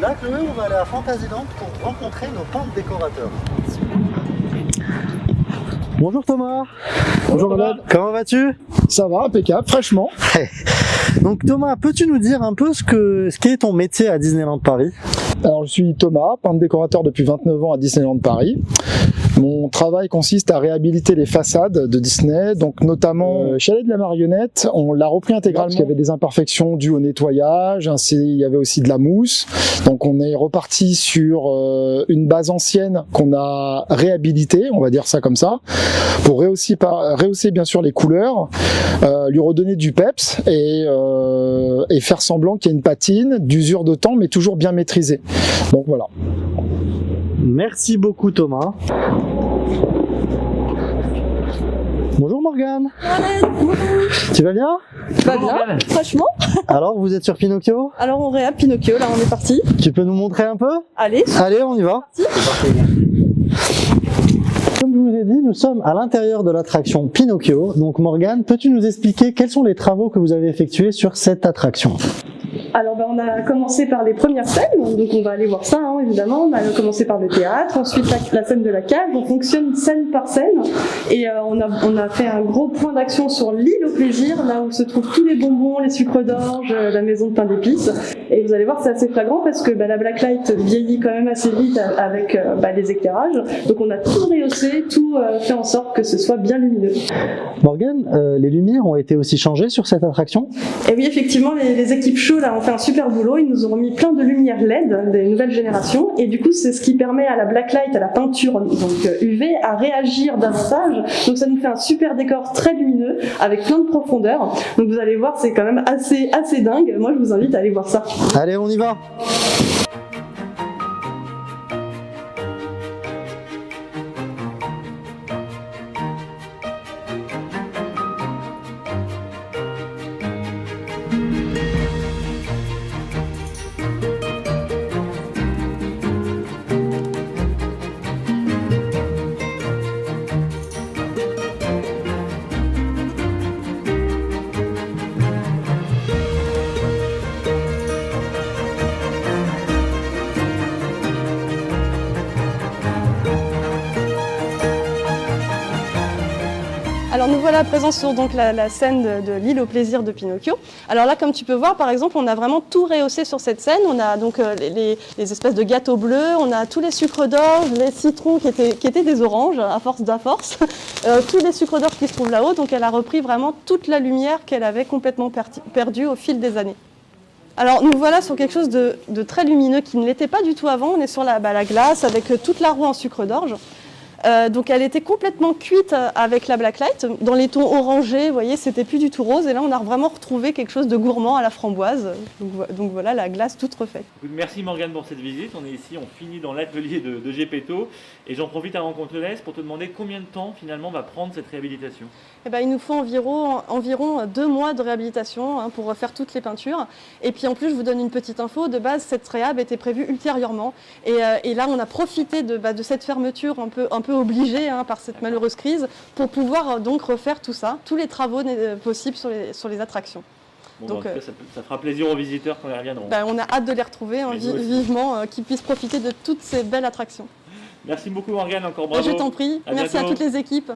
Là, Chloé, on va aller à Fantasyland pour rencontrer nos peintres décorateurs. Bonjour Thomas. Bonjour Ronald. Comment vas-tu? Ça va, impeccable, fraîchement. Donc Thomas, peux-tu nous dire un peu ce qu'est ton métier à Disneyland Paris? Alors je suis Thomas, peintre décorateur depuis 29 ans à Disneyland Paris. Mon travail consiste à réhabiliter les façades de Disney, donc notamment Chalet de la Marionnette, on l'a repris intégralement parce qu'il y avait des imperfections dues au nettoyage, ainsi il y avait aussi de la mousse, donc on est reparti sur une base ancienne qu'on a réhabilitée, on va dire ça comme ça, pour rehausser bien sûr les couleurs, lui redonner du peps et faire semblant qu'il y ait une patine d'usure de temps mais toujours bien maîtrisée. Donc voilà. Merci beaucoup Thomas. Bonjour Morgane. Tu vas bien? Pas bien, franchement. Alors, vous êtes sur Pinocchio? Alors on réa Pinocchio, là on est parti. Tu peux nous montrer un peu? Allez. Allez, on y va. Comme je vous ai dit, nous sommes à l'intérieur de l'attraction Pinocchio. Donc Morgane, peux-tu nous expliquer quels sont les travaux que vous avez effectués sur cette attraction? Alors on a commencé par les premières scènes, donc on va aller voir ça évidemment. On a commencé par le théâtre, ensuite la scène de la cave. On fonctionne scène par scène et on a fait un gros point d'action sur l'île au plaisir, là où se trouvent tous les bonbons, les sucres d'orge, la maison de pain d'épices. Et vous allez voir, c'est assez flagrant parce que la blacklight vieillit quand même assez vite avec les éclairages. Donc on a tout rehaussé, tout fait en sorte que ce soit bien lumineux. Morgane, les lumières ont été aussi changées sur cette attraction? Et oui, effectivement, les équipes show là ont fait un super boulot. Ils nous ont mis plein de lumières LED des nouvelles générations et du coup c'est ce qui permet à la blacklight, à la peinture donc UV, à réagir davantage. Donc ça nous fait un super décor très lumineux avec plein de profondeur. Donc vous allez voir, c'est quand même assez dingue. Moi je vous invite à aller voir ça. Allez, on y va. Alors nous voilà à présent sur donc la scène de l'île au plaisir de Pinocchio. Alors là, comme tu peux voir, par exemple, on a vraiment tout rehaussé sur cette scène. On a donc les espèces de gâteaux bleus, on a tous les sucres d'orge, les citrons qui étaient des oranges, à force, tous les sucres d'orge qui se trouvent là-haut. Donc elle a repris vraiment toute la lumière qu'elle avait complètement perdue au fil des années. Alors nous voilà sur quelque chose de très lumineux qui ne l'était pas du tout avant. On est sur la glace avec toute la roue en sucre d'orge. Donc elle était complètement cuite avec la blacklight. Dans les tons orangés, vous voyez, c'était plus du tout rose. Et là, on a vraiment retrouvé quelque chose de gourmand à la framboise. Donc voilà, la glace toute refaite. Merci Morgane pour cette visite. On est ici, on finit dans l'atelier de Gepetto. Et j'en profite avant qu'on te laisse pour te demander combien de temps finalement va prendre cette réhabilitation. Eh ben, il nous faut environ 2 mois de réhabilitation pour refaire toutes les peintures. Et puis en plus, je vous donne une petite info. De base, cette réhab était prévue ultérieurement. Et là, on a profité de cette fermeture un peu obligée par cette malheureuse crise pour pouvoir donc refaire tout ça, tous les travaux possibles sur les attractions. Bon, donc, en tout cas, ça fera plaisir aux visiteurs quand ils reviendront. On a hâte de les retrouver vivement, qu'ils puissent profiter de toutes ces belles attractions. Merci beaucoup Morgane, encore bravo. Je t'en prie, merci à toutes les équipes.